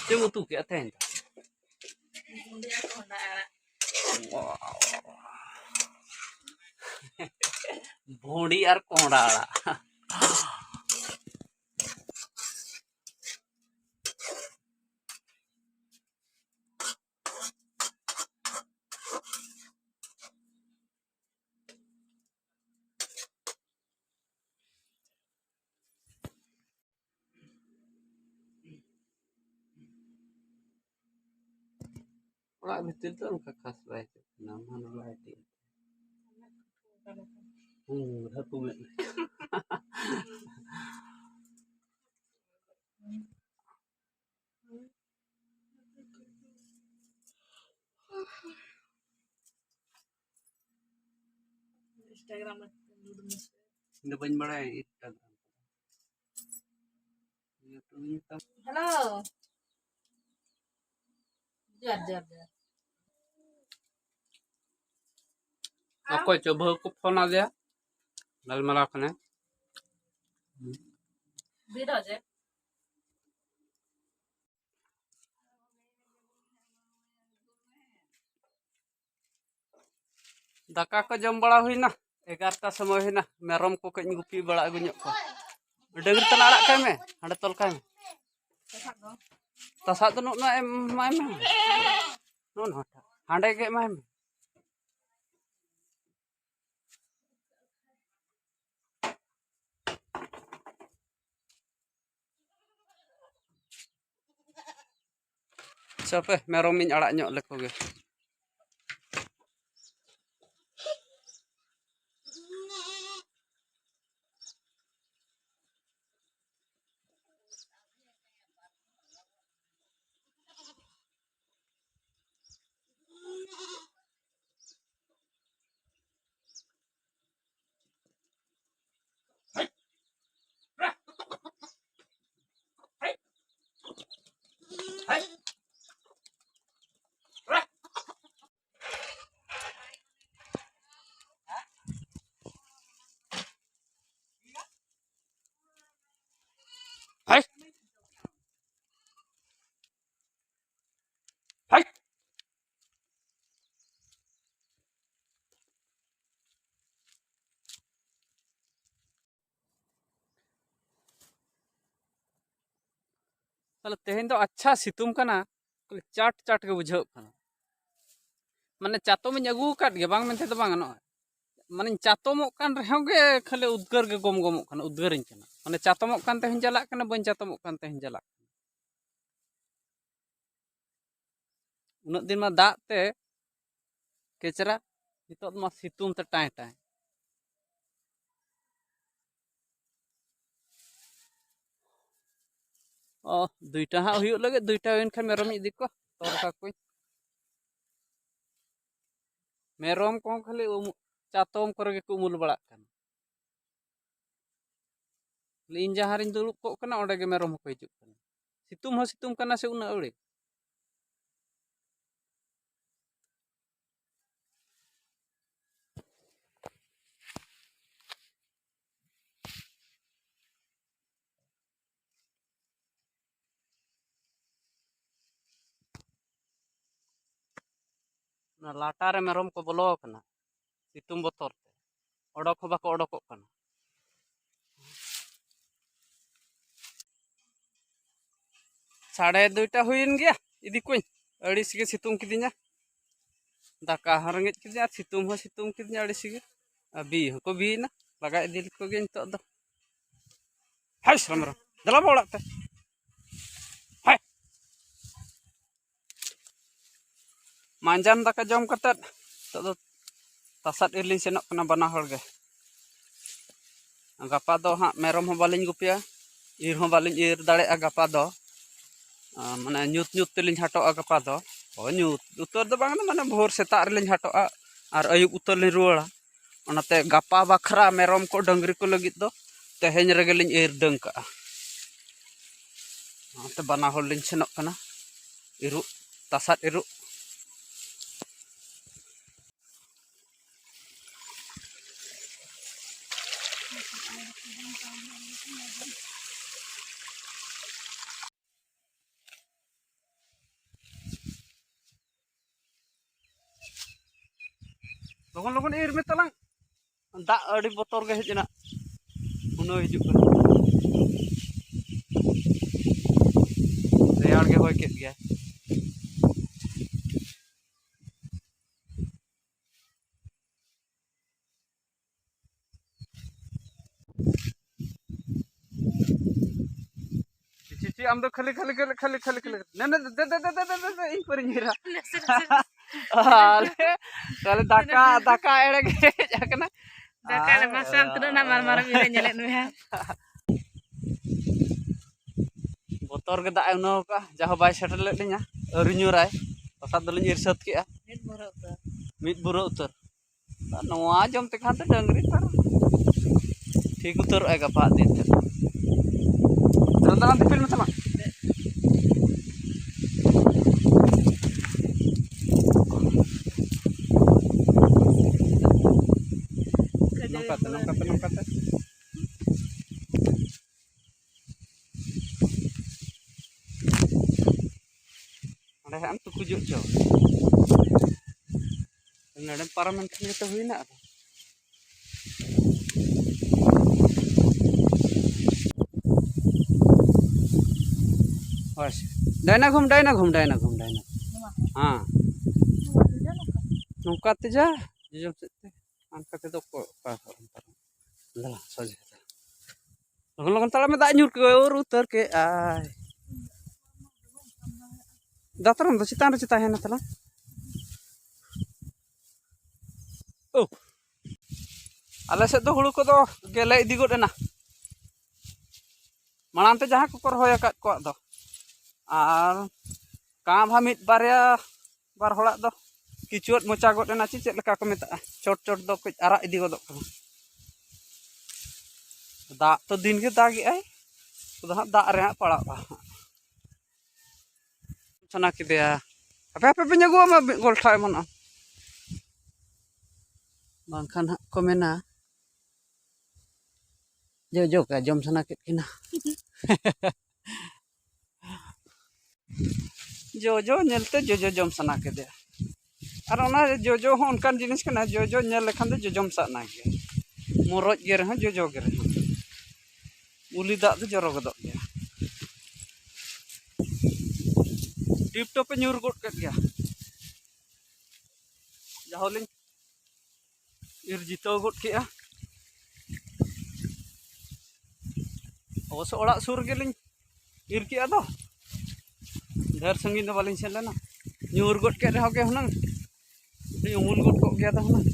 Cuma tuh kayak ten. Wow. Bodi ar kondala. Orang betul tuh angkat kas baik. Nama nama itu. Satu menit. Instagram itu banyak banget Instagram. Halo. Jar. Aku coba aku phone aja. Lalu malah kena. Beda aja. Daka ko jom bala huina 11 समय हुईना मेरम को कई गुपी बड़ा गुညको डंगर तना आड़ा काय में हांडे तोल काय में तसा तो नुना एम माय में नुन हटा हांडे के माय में Siapa merom ᱤᱧ ᱟᱲᱟᱜ ᱧᱚᱜ ᱞᱮᱠᱚ ᱜᱮ Hai hai Kalau tehin do अच्छा सितुम कना चाट चाट के बुझाव कना माने चातोम ᱤᱧ ᱟᱹᱜᱩ ᱟᱠᱟᱫ ᱜᱮ ᱵᱟᱝ ᱢᱮᱱᱛᱮ ᱫᱚ ᱵᱟᱝ ᱜᱟᱱᱚᱜᱼᱟ माने चातोमᱚᱜ ᱠᱟᱱ ᱨᱮᱦᱚᱸ ᱜᱮ ᱠᱷᱟᱹᱞᱤ ᱩᱫᱽᱜᱟᱹᱨ ᱜᱮ ᱜᱚᱢᱜᱚᱢᱚᱜ ᱠᱟᱱᱟ ᱩᱫᱽᱜᱟᱹᱨᱤᱧ ᱠᱟᱱᱟ माने चातोमᱚᱜ ᱠᱟᱱ ᱛᱮᱦᱚᱸᱧ ᱪᱟᱞᱟᱜ ᱠᱟᱱᱟ ᱵᱟᱹᱧ चातोमᱚᱜ ᱠᱟᱱ ᱛᱮᱦᱚᱸᱧ ᱪᱟᱞᱟᱜ ᱠᱟᱱᱟ उन्नत दिन मा दाग ते केचरा नितोग मा सितुम ते टाय टाय दुईटा हाँ हुई लगे दुईटा हुई खान मेरम इदी को तोर का कोई मेरम को खाली चातोम करे के उमुल बड़ा कान इन जहाँ रिन दुलुप को कना ओंडे के मेरम को हिजुक काना सितुम कना से उना अड़े ना लाटा रे मेरम को बोलो कना सितुम बोतोर ते ओडोक हो बाको ओडोक कना साढ़े दुईटा हुईन गया इदी कोई अड़ीस के सितुम किदिया दाका हरंगेज किदिया सितुम किदिया अड़ीस के बी हको बी ना लगा इदी को गे नितो दो हाय श्रमरा दला बोड़ाक ते हाय मांजान दाका जम कतत तो तसात इरलिन सेनोक कना बना हर गे गपा दो हाँ मेरम हो बालिन गुपिया ir हो बालिन ir दाड़े गपा दो माने ᱧᱩᱛ ᱧᱩᱛ तेलिन हटोआ गपा दो ᱧᱩᱛ उतर दो बांग माने भोर सेता रेलिन हटोआ आर अयुब उतर लिन रुवाड़ा ओनाते गपा बखरा मेरम को डंगरी को लगित दो तेहेñ रेगेलिन ir डंग का ओनाते बना हर लिन सेनोक कना इरु तसात इरु logon ir me talang dak adi botor ge hejna uno hijuk kan reyar ge hoy ket ge cici am do khali nene de ing peringira kali daka ere ge jakna daka le masam tu na mar mire nyele nu ya botor ge dak uno ka jaho bai setel le linya auri nyurai pasat dolin ir sat ke mid buro utar noa jom te khan dangri tar ठीक उतर आएगा बात दिन चल दाना film चला नमकाते ada yang tuh kujuk jo ngadem paramen kan kita huina बस Diana घूम हाँ नौकाते जा जो सेते आनकाते तो को ला सजे लगन तला में दा ᱧᱩᱨ के और उतर के आय दातरम तो चितान रे चिता है ना तला ओ आले से दो हुळु को दो गेले इदी गोडेना माळांते जहां को रोय अकात को दो और का भा मिट बारिया बार होड़ा दो किचुट मोचा गोडेना ची चेद लका को मेता चोट दो कुछ आरा इदी गोदो दा तो दिन के दागी आई तो दा रे पड़ा चना के दिया apa punya gua mah gol thai mana bangkhan ko mena jo ka jom sana kit kina जो नेलते जो जम सना के दे और ओना जो हो उनकान जिनिस कना जो नेल लेखान दे जो जम साना के मोरज गे रहा जो गे रहा उली दाग दे जरो गदो गया टिप टॉप पे न्यूर गोट कट गया जाहोलिन इर जितो गोट किया अवश्य ओड़ा सुर गेलिन इर किया दो ढेर संगीन तो बालिन सेन लेना न्यूर गोट के रहो के हुनंग उमुल गोट को गया था हुनंग